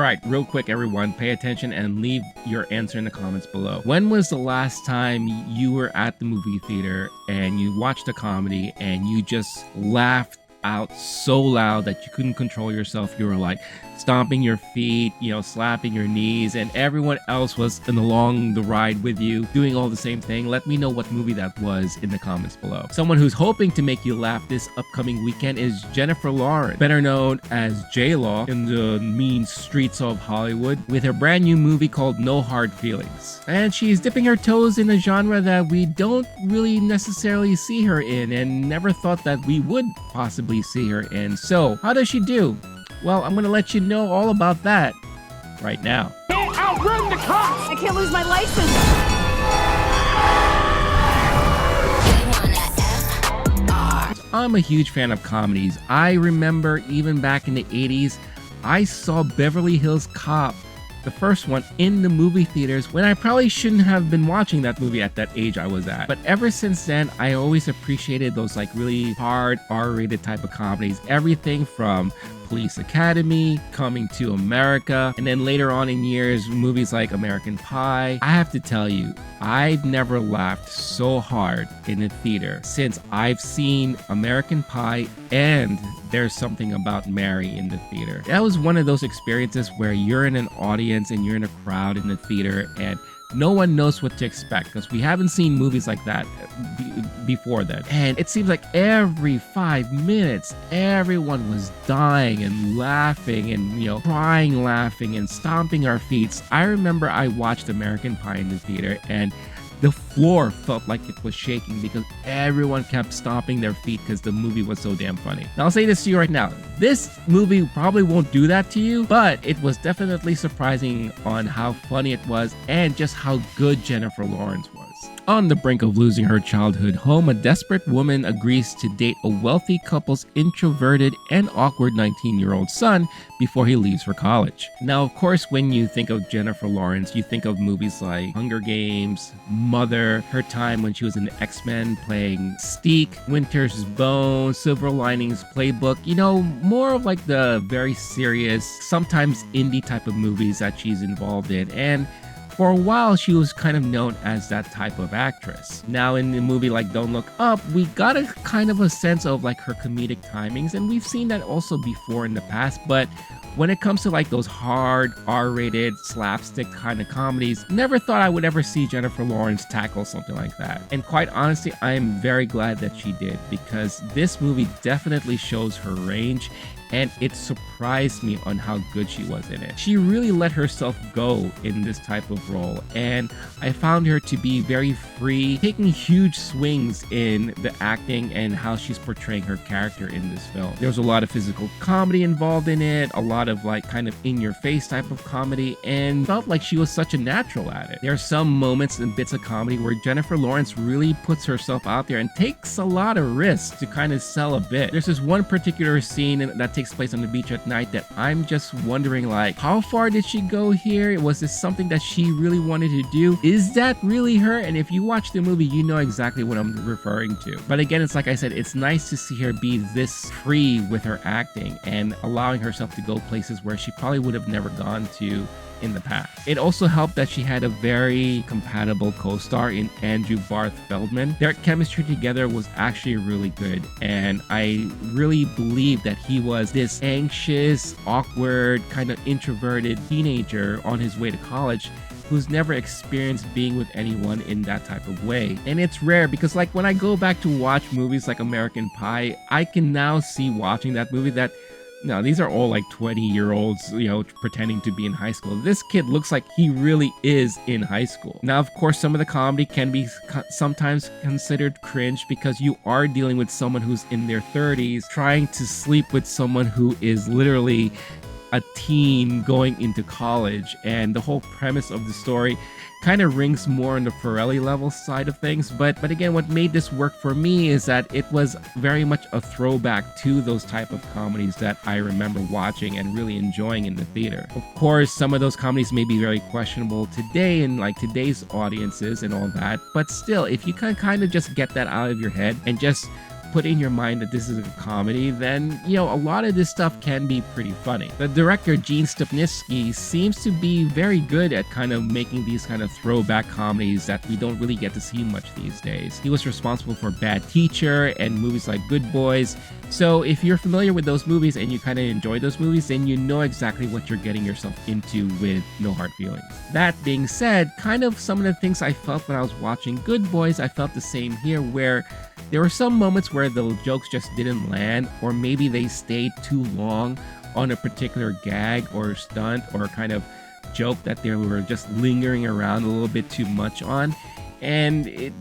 Alright, real quick everyone, pay attention and leave your answer in the comments below. When was the last time you were at the movie theater and you watched a comedy and you just laughed out so loud that you couldn't control yourself? You were like stomping your feet, slapping your knees, and everyone else was along the ride with you doing all the same thing. Let me know what movie that was in the comments below. Someone who's hoping to make you laugh this upcoming weekend is Jennifer Lawrence, better known as J-Law in the mean streets of Hollywood, with her brand new movie called No Hard Feelings. And she's dipping her toes in a genre that we don't really necessarily see her in and never thought that we would possibly see her in. So how does she do? Well, I'm going to let you know all about that right now. Can't outrun the cops! I can't lose my license! I'm a huge fan of comedies. I remember even back in the 80s, I saw Beverly Hills Cop, the first one, in the movie theaters when I probably shouldn't have been watching that movie at that age I was at. But ever since then, I always appreciated those like really hard R-rated type of comedies. Everything from Police Academy, Coming to America, and then later on in years, movies like American Pie. I have to tell you, I've never laughed so hard in a theater since I've seen American Pie and There's Something About Mary in the theater. That was one of those experiences where you're in an audience and you're in a crowd in the theater and no one knows what to expect because we haven't seen movies like that before then. And it seems like every 5 minutes, everyone was dying and laughing and, crying, laughing and stomping our feet. I remember I watched American Pie in the theater and the floor felt like it was shaking because everyone kept stomping their feet because the movie was so damn funny. Now, I'll say this to you right now. This movie probably won't do that to you, but it was definitely surprising on how funny it was and just how good Jennifer Lawrence was. On the brink of losing her childhood home, a desperate woman agrees to date a wealthy couple's introverted and awkward 19-year-old son before he leaves for college. Now, of course, when you think of Jennifer Lawrence, you think of movies like Hunger Games, Mother, her time when she was in X-Men playing Mystique, Winter's Bone, Silver Linings Playbook, more of like the very serious, sometimes indie type of movies that she's involved in. And for a while, she was kind of known as that type of actress. Now, in the movie like Don't Look Up, we got a kind of a sense of like her comedic timings, and we've seen that also before in the past, but when it comes to like those hard R-rated slapstick kind of comedies, never thought I would ever see Jennifer Lawrence tackle something like that. And quite honestly, I am very glad that she did because this movie definitely shows her range and it surprised me on how good she was in it. She really let herself go in this type of role, and I found her to be very free, taking huge swings in the acting and how she's portraying her character in this film. There was a lot of physical comedy involved in it, a lot of like kind of in-your-face type of comedy, and felt like she was such a natural at it. There are some moments and bits of comedy where Jennifer Lawrence really puts herself out there and takes a lot of risks to kind of sell a bit. There's this one particular scene that takes place on the beach at night that I'm just wondering, like, how far did she go here? Was this something that she really wanted to do? Is that really her? And if you watch the movie, you know exactly what I'm referring to. But again, it's like I said, it's nice to see her be this free with her acting and allowing herself to go places where she probably would have never gone to in the past. It also helped that she had a very compatible co-star in Andrew Barth Feldman. Their chemistry together was actually really good, and I really believe that he was this anxious, awkward, kind of introverted teenager on his way to college who's never experienced being with anyone in that type of way. And it's rare because like when I go back to watch movies like American Pie, I can now see watching that movie that no, these are all like 20-year-olds, pretending to be in high school. This kid looks like he really is in high school. Now, of course, some of the comedy can be sometimes considered cringe because you are dealing with someone who's in their 30s trying to sleep with someone who is literally a teen going into college. And the whole premise of the story kind of rings more on the Ferrelli level side of things. But again, what made this work for me is that it was very much a throwback to those type of comedies that I remember watching and really enjoying in the theater. Of course, some of those comedies may be very questionable today in like today's audiences and all that, but still, if you can kind of just get that out of your head and just put in your mind that this is a comedy, then, you know, a lot of this stuff can be pretty funny. The director, Stupnitsky, seems to be very good at kind of making these kind of throwback comedies that we don't really get to see much these days. He was responsible for Bad Teacher and movies like Good Boys. So if you're familiar with those movies and you kind of enjoy those movies, then you know exactly what you're getting yourself into with No Hard Feelings. That being said, kind of some of the things I felt when I was watching Good Boys, I felt the same here, where there were some moments where the jokes just didn't land, or maybe they stayed too long on a particular gag or stunt or kind of joke that they were just lingering around a little bit too much on. And it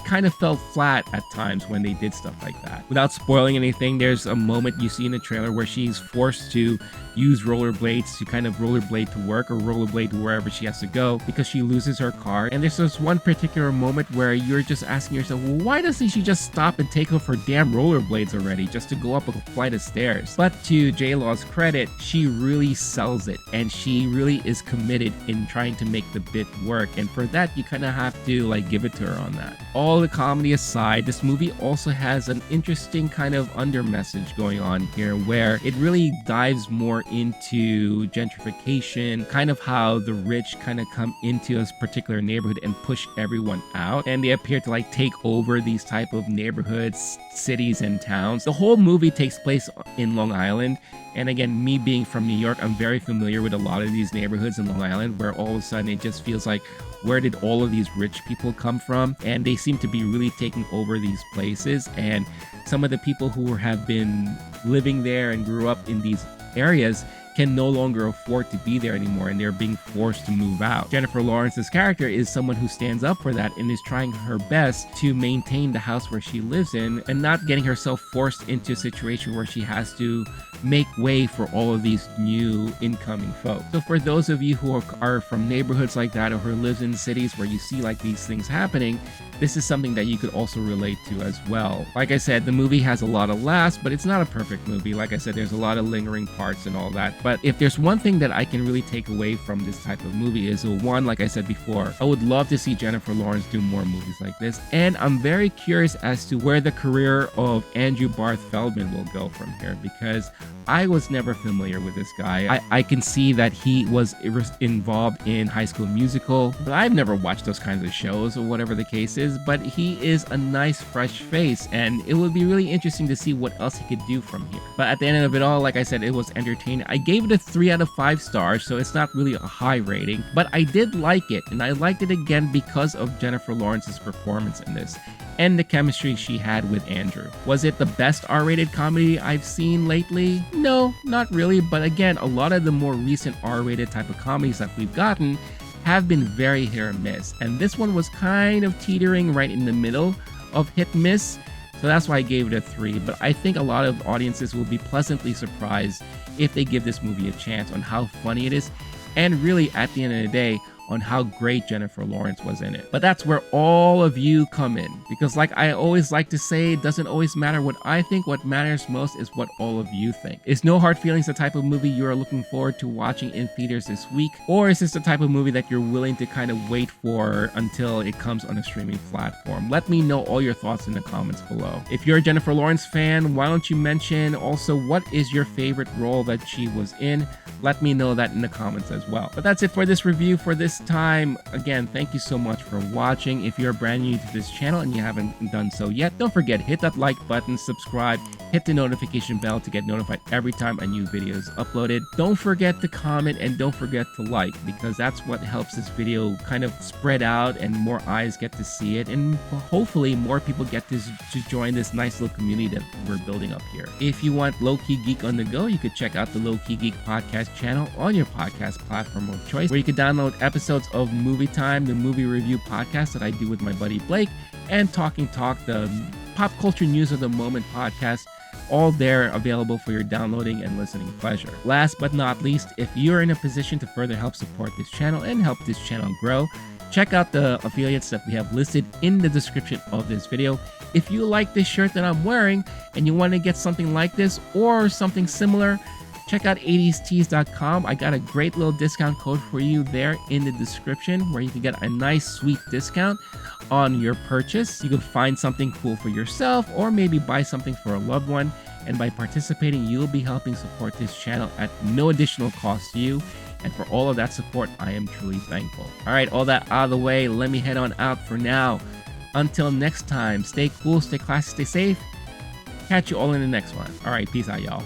kind of felt flat at times when they did stuff like that. Without spoiling anything, there's a moment you see in the trailer where she's forced to use rollerblades to kind of rollerblade to work or rollerblade to wherever she has to go because she loses her car. And there's this one particular moment where you're just asking yourself, well, why doesn't she just stop and take off her damn rollerblades already just to go up a flight of stairs? But to J-Law's credit, she really sells it, and she really is committed in trying to make the bit work. And for that, you kind of have to like give it to her on that. All the comedy aside, this movie also has an interesting kind of under message going on here, where it really dives more into gentrification, kind of how the rich kind of come into a particular neighborhood and push everyone out, and they appear to like take over these type of neighborhoods, cities, and towns. The whole movie takes place in Long Island, and again, me being from New York, I'm very familiar with a lot of these neighborhoods in Long Island, where all of a sudden it just feels like, where did all of these rich people come from? And they seem to be really taking over these places, and some of the people who have been living there and grew up in these areas can no longer afford to be there anymore, and they're being forced to move out. Jennifer Lawrence's character is someone who stands up for that and is trying her best to maintain the house where she lives in and not getting herself forced into a situation where she has to make way for all of these new incoming folks. So for those of you who are from neighborhoods like that, or who live in cities where you see like these things happening, this is something that you could also relate to as well. Like I said, the movie has a lot of laughs, but it's not a perfect movie. Like I said, there's a lot of lingering parts and all that. But if there's one thing that I can really take away from this type of movie is, one, like I said before, I would love to see Jennifer Lawrence do more movies like this. And I'm very curious as to where the career of Andrew Barth Feldman will go from here, because I was never familiar with this guy. I can see that he was involved in High School Musical, but I've never watched those kinds of shows or whatever the case is. But he is a nice, fresh face, and it would be really interesting to see what else he could do from here. But at the end of it all, like I said, it was entertaining. I gave it a 3 out of 5 stars, so it's not really a high rating, but I did like it, and I liked it again because of Jennifer Lawrence's performance in this and the chemistry she had with Andrew. Was it the best R-rated comedy I've seen lately? No, not really, but again, a lot of the more recent R-rated type of comedies that we've gotten have been very hit or miss, and this one was kind of teetering right in the middle of hit and miss, so that's why I gave it a 3. But I think a lot of audiences will be pleasantly surprised if they give this movie a chance on how funny it is, and really at the end of the day, on how great Jennifer Lawrence was in it. But that's where all of you come in, because like I always like to say, it doesn't always matter what I think. What matters most is what all of you think. Is No Hard Feelings the type of movie you are looking forward to watching in theaters this week? Or is this the type of movie that you're willing to kind of wait for until it comes on a streaming platform? Let me know all your thoughts in the comments below. If you're a Jennifer Lawrence fan, why don't you mention also what is your favorite role that she was in? Let me know that in the comments as well. But that's it for this review for this time. Again, thank you so much for watching. If you're brand new to this channel and you haven't done so yet, don't forget, hit that like button, subscribe, hit the notification bell to get notified every time a new video is uploaded. Don't forget to comment and don't forget to like, because that's what helps this video kind of spread out and more eyes get to see it, and hopefully more people get to join this nice little community that we're building up here. If you want Low-Key Geek on the go, you could check out the Low-Key Geek podcast channel on your podcast platform of choice, where you can download episodes of Movie Time, the movie review podcast that I do with my buddy Blake, and Talking Talk, the pop culture news of the moment podcast, all there available for your downloading and listening pleasure. Last but not least, if you're in a position to further help support this channel and help this channel grow, check out the affiliates that we have listed in the description of this video. If you like this shirt that I'm wearing and you want to get something like this or something similar, check out 80stees.com. I got a great little discount code for you there in the description where you can get a nice sweet discount on your purchase. You can find something cool for yourself or maybe buy something for a loved one. And by participating, you'll be helping support this channel at no additional cost to you. And for all of that support, I am truly thankful. All right, all that out of the way, let me head on out for now. Until next time, stay cool, stay classy, stay safe. Catch you all in the next one. All right, peace out, y'all.